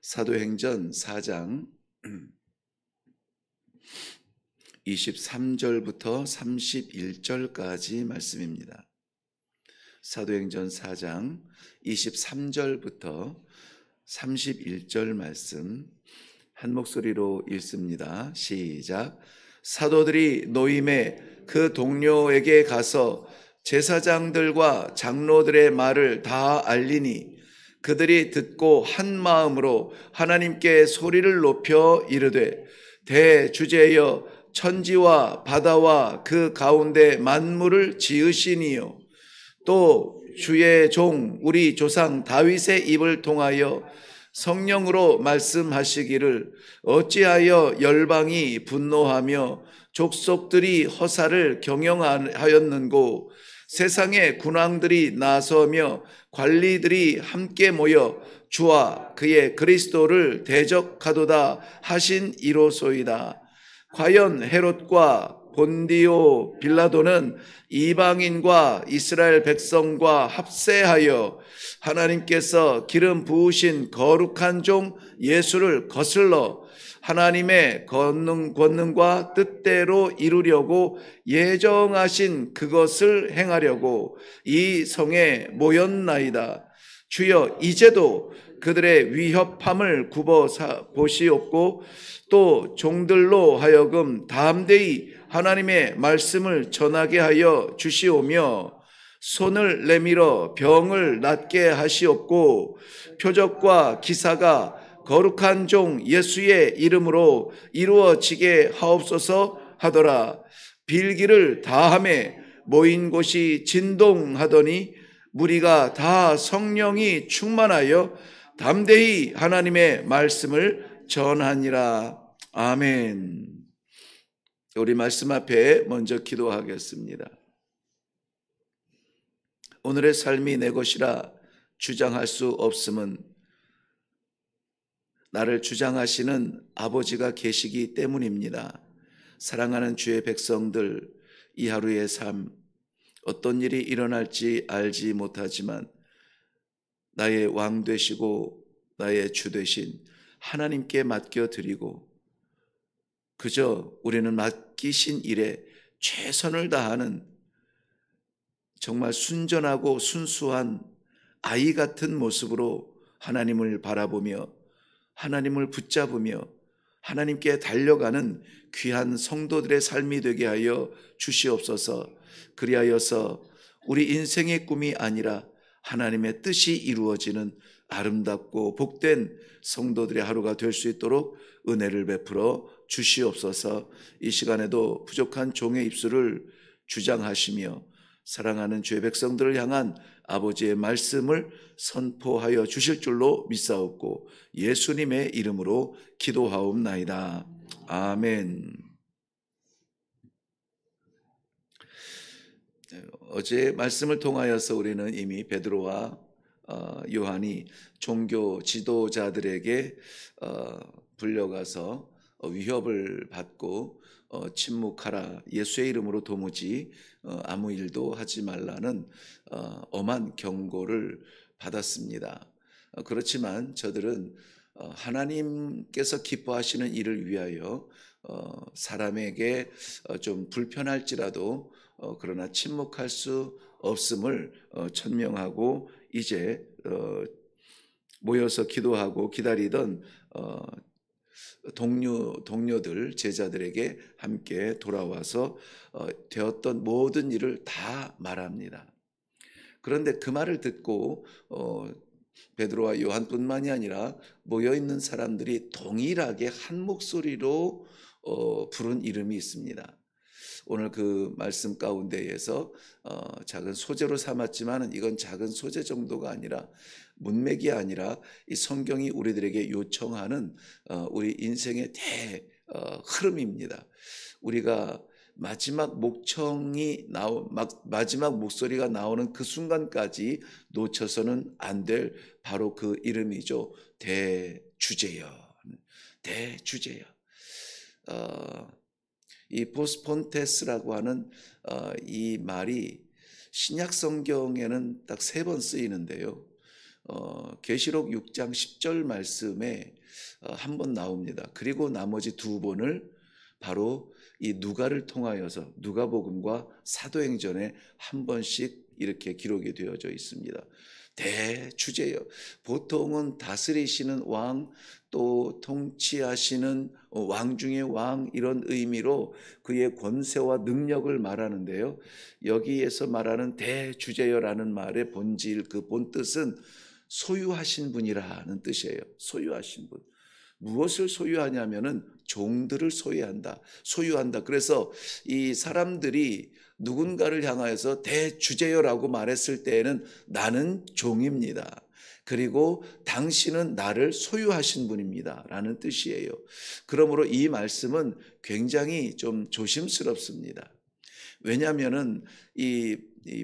사도행전 4장 23절부터 31절까지 말씀입니다. 사도행전 4장 23절부터 31절 말씀 한 목소리로 읽습니다. 시작. 사도들이 노임에 그 동료에게 가서 제사장들과 장로들의 말을 다 알리니 그들이 듣고 한 마음으로 하나님께 소리를 높여 이르되 대주제여 천지와 바다와 그 가운데 만물을 지으시니요 또 주의 종 우리 조상 다윗의 입을 통하여 성령으로 말씀하시기를 어찌하여 열방이 분노하며 족속들이 허사를 경영하였는고 세상의 군왕들이 나서며 관리들이 함께 모여 주와 그의 그리스도를 대적하도다 하신 이로소이다. 과연 헤롯과 본디오 빌라도는 이방인과 이스라엘 백성과 합세하여 하나님께서 기름 부으신 거룩한 종 예수를 거슬러 하나님의 권능과 뜻대로 이루려고 예정하신 그것을 행하려고 이 성에 모였나이다. 주여 이제도 그들의 위협함을 굽어 보시옵고 또 종들로 하여금 담대히 하나님의 말씀을 전하게 하여 주시오며 손을 내밀어 병을 낫게 하시옵고 표적과 기사가 거룩한 종 예수의 이름으로 이루어지게 하옵소서 하더라. 빌기를 다함에 모인 곳이 진동하더니 무리가 다 성령이 충만하여 담대히 하나님의 말씀을 전하니라. 아멘. 우리 말씀 앞에 먼저 기도하겠습니다. 오늘의 삶이 내 것이라 주장할 수 없음은 나를 주장하시는 아버지가 계시기 때문입니다. 사랑하는 주의 백성들, 이 하루의 삶, 어떤 일이 일어날지 알지 못하지만 나의 왕 되시고 나의 주 되신 하나님께 맡겨드리고 그저 우리는 맡기신 일에 최선을 다하는 정말 순전하고 순수한 아이 같은 모습으로 하나님을 바라보며 하나님을 붙잡으며 하나님께 달려가는 귀한 성도들의 삶이 되게 하여 주시옵소서. 그리하여서 우리 인생의 꿈이 아니라 하나님의 뜻이 이루어지는 아름답고 복된 성도들의 하루가 될 수 있도록 은혜를 베풀어 주시옵소서. 이 시간에도 부족한 종의 입술을 주장하시며 사랑하는 주의 백성들을 향한 아버지의 말씀을 선포하여 주실 줄로 믿사옵고 예수님의 이름으로 기도하옵나이다. 아멘. 어제 말씀을 통하여서 우리는 이미 베드로와 요한이 종교 지도자들에게 불려가서 위협을 받고 침묵하라, 예수의 이름으로 도무지 아무 일도 하지 말라는 엄한 경고를 받았습니다. 그렇지만 저들은 하나님께서 기뻐하시는 일을 위하여 사람에게 좀 불편할지라도 그러나 침묵할 수 없음을 천명하고 이제 모여서 기도하고 기다리던 동료들, 제자들에게 함께 돌아와서 되었던 모든 일을 다 말합니다. 그런데 그 말을 듣고 베드로와 요한뿐만이 아니라 모여있는 사람들이 동일하게 한 목소리로 부른 이름이 있습니다. 오늘 그 말씀 가운데에서 작은 소재로 삼았지만 이건 작은 소재 정도가 아니라 문맥이 아니라 이 성경이 우리들에게 요청하는 우리 인생의 흐름입니다. 우리가 마지막 마지막 목소리가 나오는 그 순간까지 놓쳐서는 안 될 바로 그 이름이죠. 대주제여. 대주제여. 이 포스폰테스라고 하는 이 말이 신약 성경에는 딱 3번 쓰이는데요. 계시록 6장 10절 말씀에 한 번 나옵니다. 그리고 나머지 두 번을 바로 이 누가를 통하여서 누가복음과 사도행전에 한 번씩 이렇게 기록이 되어져 있습니다. 대주제요. 보통은 다스리시는 왕, 또 통치하시는 왕 중의 왕, 이런 의미로 그의 권세와 능력을 말하는데요. 여기에서 말하는 대주제요라는 말의 본질, 그 본뜻은 소유하신 분이라는 뜻이에요. 소유하신 분. 무엇을 소유하냐면은 종들을 소유한다. 그래서 이 사람들이 누군가를 향하여서 대주제요라고 말했을 때에는 나는 종입니다. 그리고 당신은 나를 소유하신 분입니다. 라는 뜻이에요. 그러므로 이 말씀은 굉장히 좀 조심스럽습니다. 왜냐하면은 이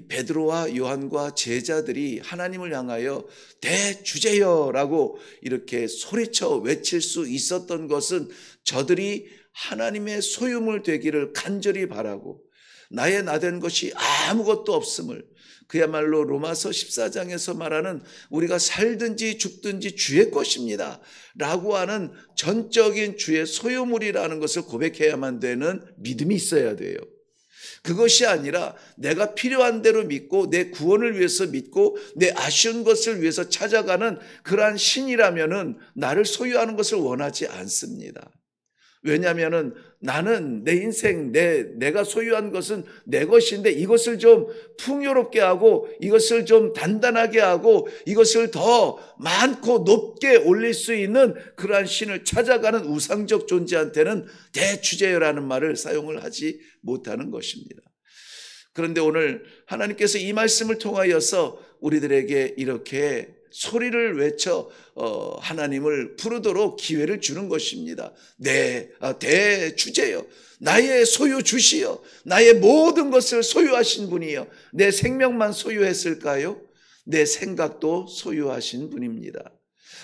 베드로와 요한과 제자들이 하나님을 향하여 대주제여라고 이렇게 소리쳐 외칠 수 있었던 것은 저들이 하나님의 소유물 되기를 간절히 바라고 나의 나된 것이 아무것도 없음을, 그야말로 로마서 14장에서 말하는 우리가 살든지 죽든지 주의 것입니다 라고 하는 전적인 주의 소유물이라는 것을 고백해야만 되는 믿음이 있어야 돼요. 그것이 아니라 내가 필요한 대로 믿고 내 구원을 위해서 믿고 내 아쉬운 것을 위해서 찾아가는 그러한 신이라면은 나를 소유하는 것을 원하지 않습니다. 왜냐하면은 나는 내 인생, 내가 소유한 것은 내 것인데 이것을 좀 풍요롭게 하고 이것을 좀 단단하게 하고 이것을 더 많고 높게 올릴 수 있는 그러한 신을 찾아가는 우상적 존재한테는 대주제요라는 말을 사용을 하지 못하는 것입니다. 그런데 오늘 하나님께서 이 말씀을 통하여서 우리들에게 이렇게 소리를 외쳐 하나님을 부르도록 기회를 주는 것입니다. 대주제요. 나의 소유주시여. 나의 모든 것을 소유하신 분이여. 내 생명만 소유했을까요? 내 생각도 소유하신 분입니다.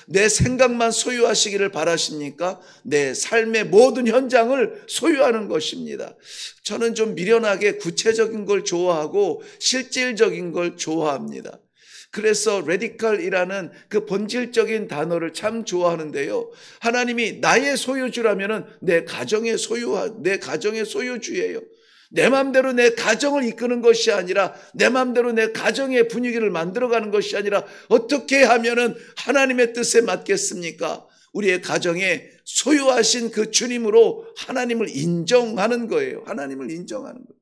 내 생각만 소유하시기를 바라십니까? 내 삶의 모든 현장을 소유하는 것입니다. 저는 좀 미련하게 구체적인 걸 좋아하고 실질적인 걸 좋아합니다. 그래서 레디컬이라는 그 본질적인 단어를 참 좋아하는데요. 하나님이 나의 소유주라면은 내 가정의 소유주예요. 내 마음대로 내 가정을 이끄는 것이 아니라 내 마음대로 내 가정의 분위기를 만들어가는 것이 아니라 어떻게 하면은 하나님의 뜻에 맞겠습니까? 우리의 가정에 소유하신 그 주님으로 하나님을 인정하는 거예요. 하나님을 인정하는 거예요.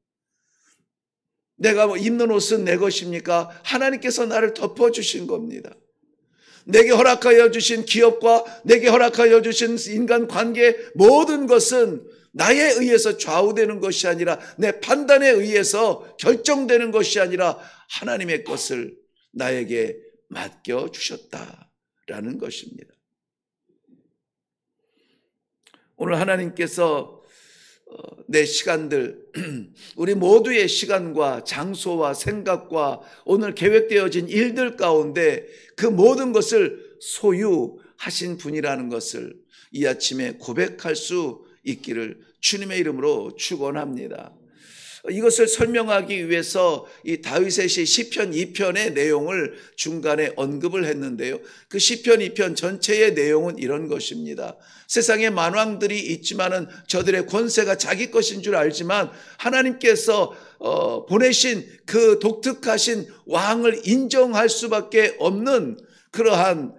내가 입는 옷은 내 것입니까? 하나님께서 나를 덮어주신 겁니다. 내게 허락하여 주신 기업과 내게 허락하여 주신 인간관계 모든 것은 나에 의해서 좌우되는 것이 아니라 내 판단에 의해서 결정되는 것이 아니라 하나님의 것을 나에게 맡겨주셨다라는 것입니다. 오늘 하나님께서 내 시간들, 우리 모두의 시간과 장소와 생각과 오늘 계획되어진 일들 가운데 그 모든 것을 소유하신 분이라는 것을 이 아침에 고백할 수 있기를 주님의 이름으로 축원합니다. 이것을 설명하기 위해서 이 다윗의 시편 2편의 내용을 중간에 언급을 했는데요. 그 시편 2편 전체의 내용은 이런 것입니다. 세상에 만왕들이 있지만은 저들의 권세가 자기 것인 줄 알지만 하나님께서 보내신 그 독특하신 왕을 인정할 수밖에 없는 그러한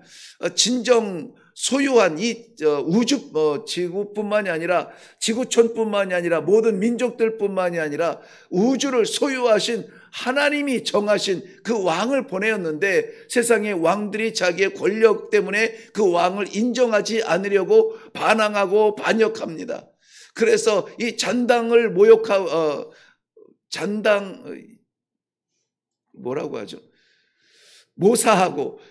진정 소유한 이 우주 지구뿐만이 아니라 지구촌뿐만이 아니라 모든 민족들뿐만이 아니라 우주를 소유하신 하나님이 정하신 그 왕을 보내었는데 세상의 왕들이 자기의 권력 때문에 그 왕을 인정하지 않으려고 반항하고 반역합니다. 그래서 이 잔당을 뭐라고 하죠?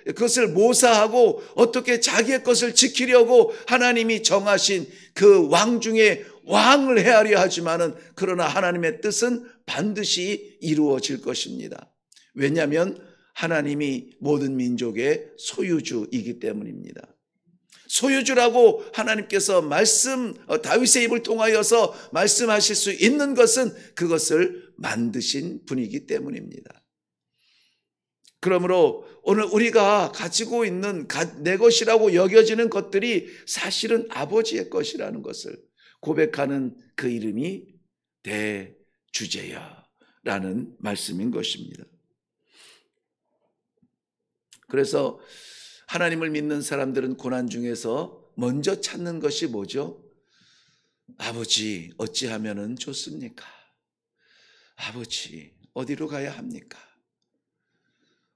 그것을 모사하고 어떻게 자기의 것을 지키려고 하나님이 정하신 그 왕 중에 왕을 헤아려 하지만은 그러나 하나님의 뜻은 반드시 이루어질 것입니다. 왜냐하면 하나님이 모든 민족의 소유주이기 때문입니다. 소유주라고 하나님께서 다윗의 입을 통하여서 말씀하실 수 있는 것은 그것을 만드신 분이기 때문입니다. 그러므로 오늘 우리가 가지고 있는 내 것이라고 여겨지는 것들이 사실은 아버지의 것이라는 것을 고백하는 그 이름이 대주제야라는 말씀인 것입니다. 그래서 하나님을 믿는 사람들은 고난 중에서 먼저 찾는 것이 뭐죠? 아버지, 어찌하면 좋습니까? 아버지, 어디로 가야 합니까?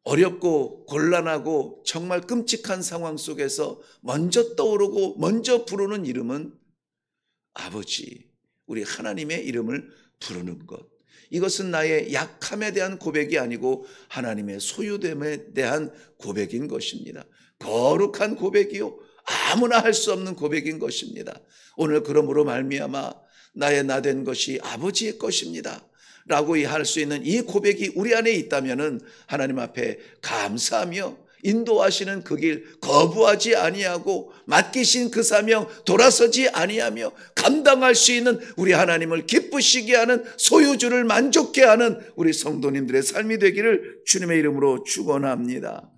어렵고 곤란하고 정말 끔찍한 상황 속에서 먼저 떠오르고 먼저 부르는 이름은 아버지, 우리 하나님의 이름을 부르는 것. 이것은 나의 약함에 대한 고백이 아니고 하나님의 소유됨에 대한 고백인 것입니다. 거룩한 고백이요, 아무나 할 수 없는 고백인 것입니다. 오늘 그러므로 말미암아 나의 나된 것이 아버지의 것입니다 라고 할 수 있는 이 고백이 우리 안에 있다면 하나님 앞에 감사하며 인도하시는 그 길 거부하지 아니하고 맡기신 그 사명 돌아서지 아니하며 감당할 수 있는 우리 하나님을 기쁘시게 하는 소유주를 만족케 하는 우리 성도님들의 삶이 되기를 주님의 이름으로 축원합니다.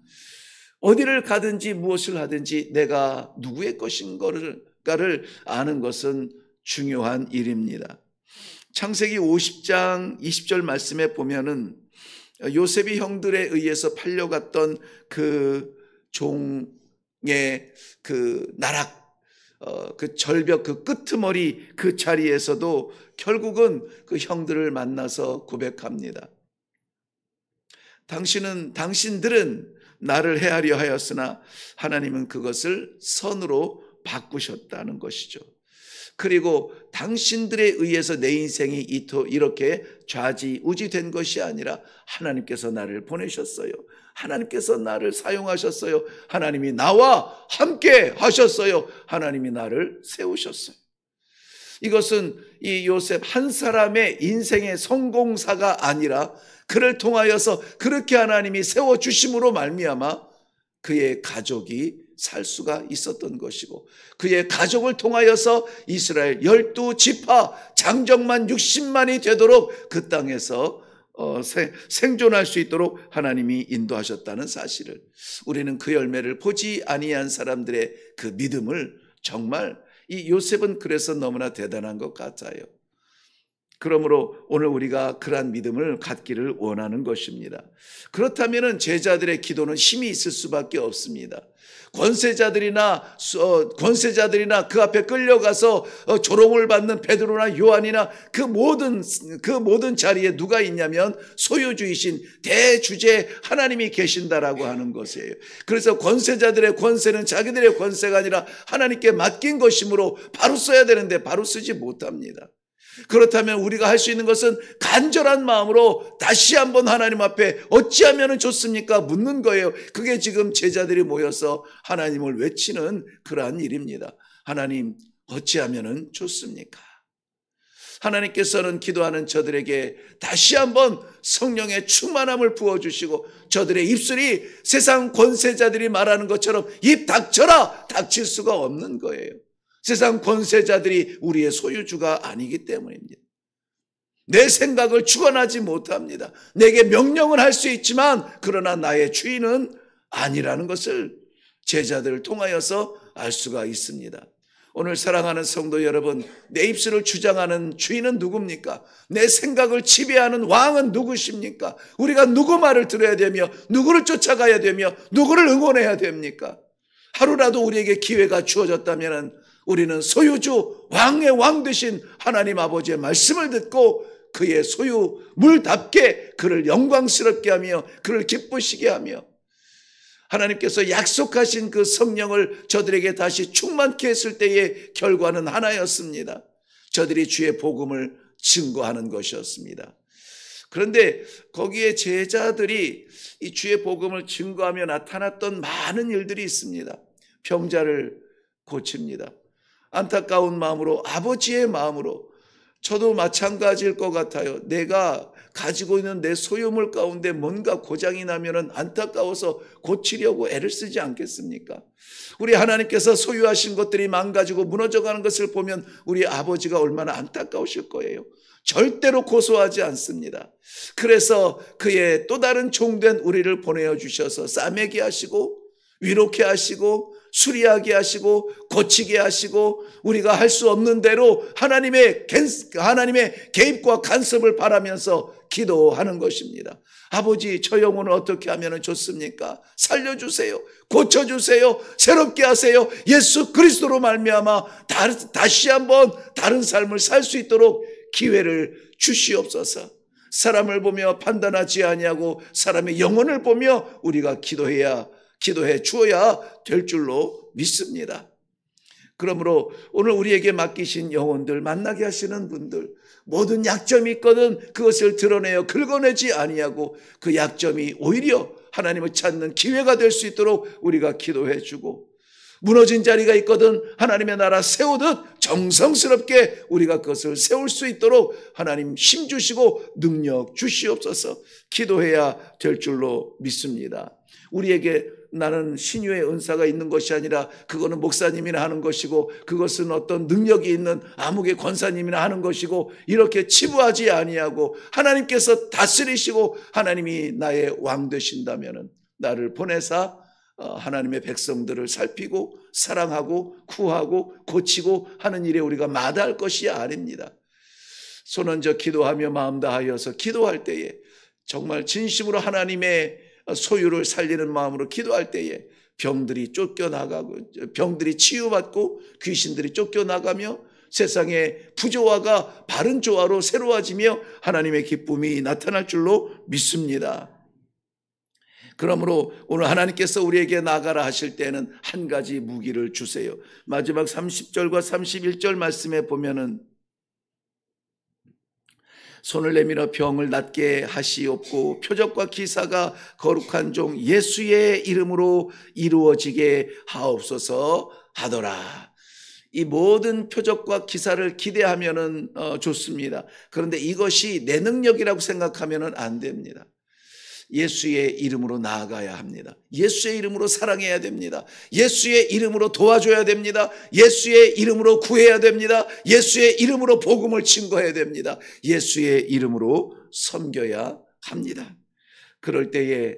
어디를 가든지 무엇을 하든지 내가 누구의 것인가를 아는 것은 중요한 일입니다. 창세기 50장 20절 말씀에 보면은 요셉이 형들에 의해서 팔려갔던 그 종의 그 나락, 그 절벽 그 끄트머리 그 자리에서도 결국은 그 형들을 만나서 고백합니다. 당신들은 나를 해하려 하였으나 하나님은 그것을 선으로 바꾸셨다는 것이죠. 그리고 당신들에 의해서 내 인생이 이렇게 좌지우지된 것이 아니라 하나님께서 나를 보내셨어요. 하나님께서 나를 사용하셨어요. 하나님이 나와 함께 하셨어요. 하나님이 나를 세우셨어요. 이것은 이 요셉 한 사람의 인생의 성공사가 아니라 그를 통하여서 그렇게 하나님이 세워주심으로 말미암아 그의 가족이 살 수가 있었던 것이고 그의 가족을 통하여서 이스라엘 12지파 장정만 60만이 되도록 그 땅에서 생존할 수 있도록 하나님이 인도하셨다는 사실을, 우리는 그 열매를 보지 아니한 사람들의 그 믿음을, 정말 이 요셉은 그래서 너무나 대단한 것 같아요. 그러므로 오늘 우리가 그러한 믿음을 갖기를 원하는 것입니다. 그렇다면 제자들의 기도는 힘이 있을 수밖에 없습니다. 권세자들이나 그 앞에 끌려가서 조롱을 받는 베드로나 요한이나 그 모든 자리에 누가 있냐면 소유주이신 대주제 하나님이 계신다라고 하는 것이에요. 그래서 권세자들의 권세는 자기들의 권세가 아니라 하나님께 맡긴 것이므로 바로 써야 되는데 바로 쓰지 못합니다. 그렇다면 우리가 할 수 있는 것은 간절한 마음으로 다시 한번 하나님 앞에 어찌하면 좋습니까? 묻는 거예요. 그게 지금 제자들이 모여서 하나님을 외치는 그러한 일입니다. 하나님, 어찌하면 좋습니까? 하나님께서는 기도하는 저들에게 다시 한번 성령의 충만함을 부어주시고 저들의 입술이 세상 권세자들이 말하는 것처럼 입 닥쳐라! 닥칠 수가 없는 거예요. 세상 권세자들이 우리의 소유주가 아니기 때문입니다. 내 생각을 주관하지 못합니다. 내게 명령을 할 수 있지만 그러나 나의 주인은 아니라는 것을 제자들을 통하여서 알 수가 있습니다. 오늘 사랑하는 성도 여러분, 내 입술을 주장하는 주인은 누굽니까? 내 생각을 지배하는 왕은 누구십니까? 우리가 누구 말을 들어야 되며 누구를 쫓아가야 되며 누구를 응원해야 됩니까? 하루라도 우리에게 기회가 주어졌다면 우리는 소유주 왕의 왕 되신 하나님 아버지의 말씀을 듣고 그의 소유물답게 그를 영광스럽게 하며 그를 기쁘시게 하며 하나님께서 약속하신 그 성령을 저들에게 다시 충만케 했을 때의 결과는 하나였습니다. 저들이 주의 복음을 증거하는 것이었습니다. 그런데 거기에 제자들이 이 주의 복음을 증거하며 나타났던 많은 일들이 있습니다. 병자를 고칩니다. 안타까운 마음으로, 아버지의 마음으로 저도 마찬가지일 것 같아요. 내가 가지고 있는 내 소유물 가운데 뭔가 고장이 나면은 안타까워서 고치려고 애를 쓰지 않겠습니까? 우리 하나님께서 소유하신 것들이 망가지고 무너져가는 것을 보면 우리 아버지가 얼마나 안타까우실 거예요. 절대로 고소하지 않습니다. 그래서 그의 또 다른 종된 우리를 보내어 주셔서 싸매게 하시고 위로케 하시고 수리하게 하시고 고치게 하시고 우리가 할 수 없는 대로 하나님의 개입과 간섭을 바라면서 기도하는 것입니다. 아버지, 저 영혼을 어떻게 하면 좋습니까? 살려주세요. 고쳐주세요. 새롭게 하세요. 예수 그리스도로 말미암아 다시 한번 다른 삶을 살 수 있도록 기회를 주시옵소서. 사람을 보며 판단하지 아니하고 사람의 영혼을 보며 우리가 기도해 주어야 될 줄로 믿습니다. 그러므로 오늘 우리에게 맡기신 영혼들, 만나게 하시는 분들, 모든 약점이 있거든 그것을 드러내어 긁어내지 아니하고 그 약점이 오히려 하나님을 찾는 기회가 될 수 있도록 우리가 기도해 주고, 무너진 자리가 있거든 하나님의 나라 세우듯 정성스럽게 우리가 그것을 세울 수 있도록 하나님 힘 주시고 능력 주시옵소서. 기도해야 될 줄로 믿습니다. 우리에게 나는 신유의 은사가 있는 것이 아니라 그거는 목사님이나 하는 것이고 그것은 어떤 능력이 있는 아무개 권사님이나 하는 것이고 이렇게 치부하지 아니하고 하나님께서 다스리시고 하나님이 나의 왕 되신다면 나를 보내사 하나님의 백성들을 살피고 사랑하고 구하고 고치고 하는 일에 우리가 마다할 것이 아닙니다. 손 얹어 기도하며 마음 다하여서 기도할 때에 정말 진심으로 하나님의 소유를 살리는 마음으로 기도할 때에 병들이 쫓겨나가고 병들이 치유받고 귀신들이 쫓겨나가며 세상의 부조화가 바른 조화로 새로워지며 하나님의 기쁨이 나타날 줄로 믿습니다. 그러므로 오늘 하나님께서 우리에게 나가라 하실 때는 한 가지 무기를 주세요. 마지막 30절과 31절 말씀에 보면은 손을 내밀어 병을 낫게 하시옵고 표적과 기사가 거룩한 종 예수의 이름으로 이루어지게 하옵소서 하더라. 이 모든 표적과 기사를 기대하면은 좋습니다. 그런데 이것이 내 능력이라고 생각하면은 안 됩니다. 예수의 이름으로 나아가야 합니다. 예수의 이름으로 사랑해야 됩니다. 예수의 이름으로 도와줘야 됩니다. 예수의 이름으로 구해야 됩니다. 예수의 이름으로 복음을 증거해야 됩니다. 예수의 이름으로 섬겨야 합니다. 그럴 때에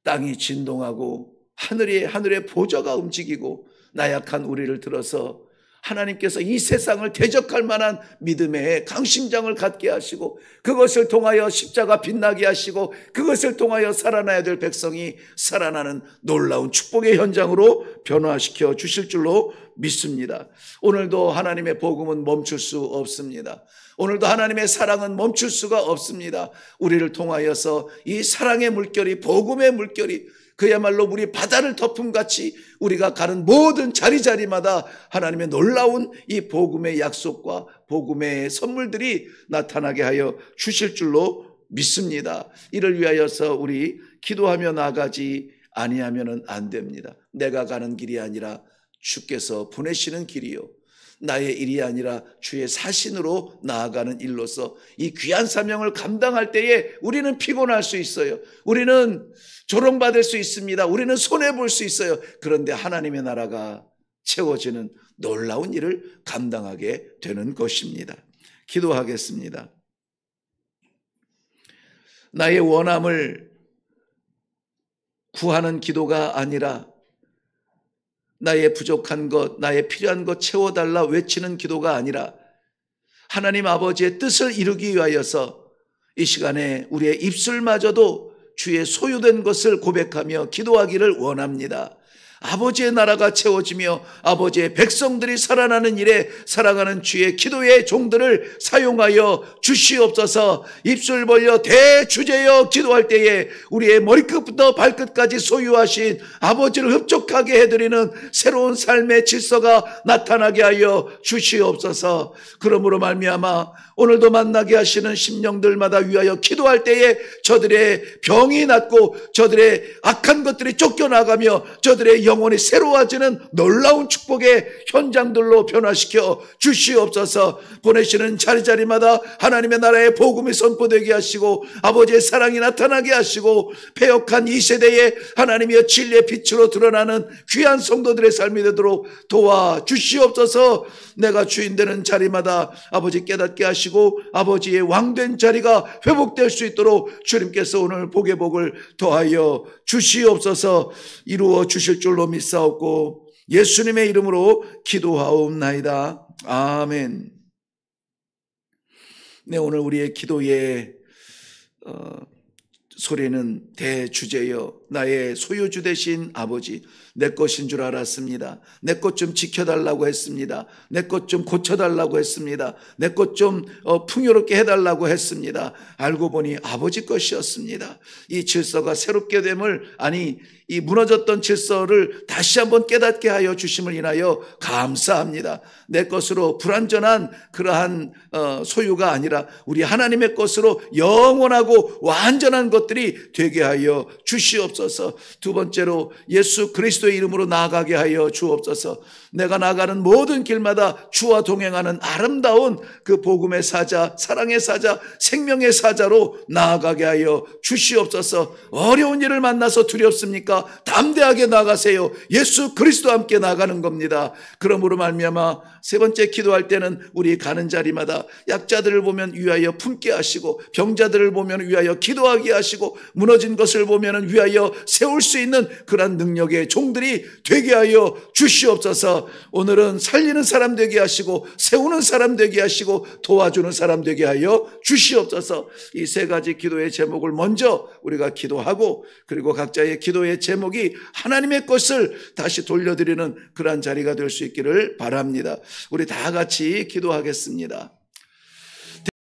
땅이 진동하고 하늘의 보좌가 움직이고 나약한 우리를 들어서 하나님께서 이 세상을 대적할 만한 믿음의 강심장을 갖게 하시고 그것을 통하여 십자가 빛나게 하시고 그것을 통하여 살아나야 될 백성이 살아나는 놀라운 축복의 현장으로 변화시켜 주실 줄로 믿습니다. 오늘도 하나님의 복음은 멈출 수 없습니다. 오늘도 하나님의 사랑은 멈출 수가 없습니다. 우리를 통하여서 이 사랑의 물결이 복음의 물결이 그야말로 우리 바다를 덮음같이 우리가 가는 모든 자리자리마다 하나님의 놀라운 이 복음의 약속과 복음의 선물들이 나타나게 하여 주실 줄로 믿습니다. 이를 위하여서 우리 기도하며 나가지 아니하면 안 됩니다. 내가 가는 길이 아니라 주께서 보내시는 길이요 나의 일이 아니라 주의 사신으로 나아가는 일로서 이 귀한 사명을 감당할 때에 우리는 피곤할 수 있어요. 우리는 조롱받을 수 있습니다. 우리는 손해볼 수 있어요. 그런데 하나님의 나라가 채워지는 놀라운 일을 감당하게 되는 것입니다. 기도하겠습니다. 나의 원함을 구하는 기도가 아니라 나의 부족한 것, 나의 필요한 것 채워달라 외치는 기도가 아니라 하나님 아버지의 뜻을 이루기 위하여서 이 시간에 우리의 입술마저도 주의 소유된 것을 고백하며 기도하기를 원합니다. 아버지의 나라가 채워지며 아버지의 백성들이 살아나는 일에 살아가는 주의 기도의 종들을 사용하여 주시옵소서. 입술 벌려 대주제여 기도할 때에 우리의 머리끝부터 발끝까지 소유하신 아버지를 흡족하게 해드리는 새로운 삶의 질서가 나타나게 하여 주시옵소서. 그러므로 말미암아 오늘도 만나게 하시는 심령들마다 위하여 기도할 때에 저들의 병이 낫고 저들의 악한 것들이 쫓겨나가며 저들의 영혼이 새로워지는 놀라운 축복의 현장들로 변화시켜 주시옵소서. 보내시는 자리자리마다 하나님의 나라의 복음이 선포되게 하시고 아버지의 사랑이 나타나게 하시고 패역한 이 세대에 하나님의 진리의 빛으로 드러나는 귀한 성도들의 삶이 되도록 도와주시옵소서. 내가 주인 되는 자리마다 아버지 깨닫게 하시고 아버지의 왕된 자리가 회복될 수 있도록 주님께서 오늘 복의 복을 더하여 주시옵소서. 이루어 주실 줄로 믿사옵고 예수님의 이름으로 기도하옵나이다. 아멘. 네, 오늘 우리의 기도의 소리는 대주제여 나의 소유주 되신 아버지, 내 것인 줄 알았습니다. 내 것 좀 지켜달라고 했습니다. 내 것 좀 고쳐달라고 했습니다. 내 것 좀 풍요롭게 해달라고 했습니다. 알고 보니 아버지 것이었습니다. 이 질서가 새롭게 됨을, 아니 이 무너졌던 질서를 다시 한번 깨닫게 하여 주심을 인하여 감사합니다. 내 것으로 불완전한 그러한 소유가 아니라 우리 하나님의 것으로 영원하고 완전한 것들이 되게 하여 주시옵소서. 두 번째로 예수 그리스도의 이름으로 나아가게 하여 주옵소서. 내가 나가는 모든 길마다 주와 동행하는 아름다운 그 복음의 사자, 사랑의 사자, 생명의 사자로 나아가게 하여 주시옵소서. 어려운 일을 만나서 두렵습니까? 담대하게 나가세요. 예수 그리스도와 함께 나가는 겁니다. 그러므로 말미암아 세 번째 기도할 때는 우리 가는 자리마다 약자들을 보면 위하여 품게 하시고 병자들을 보면 위하여 기도하게 하시고 무너진 것을 보면 위하여 세울 수 있는 그런 능력의 종들이 되게 하여 주시옵소서. 오늘은 살리는 사람 되게 하시고 세우는 사람 되게 하시고 도와주는 사람 되게 하여 주시옵소서. 이 세 가지 기도의 제목을 먼저 우리가 기도하고 그리고 각자의 기도의 제목이 하나님의 것을 다시 돌려드리는 그러한 자리가 될 수 있기를 바랍니다. 우리 다 같이 기도하겠습니다.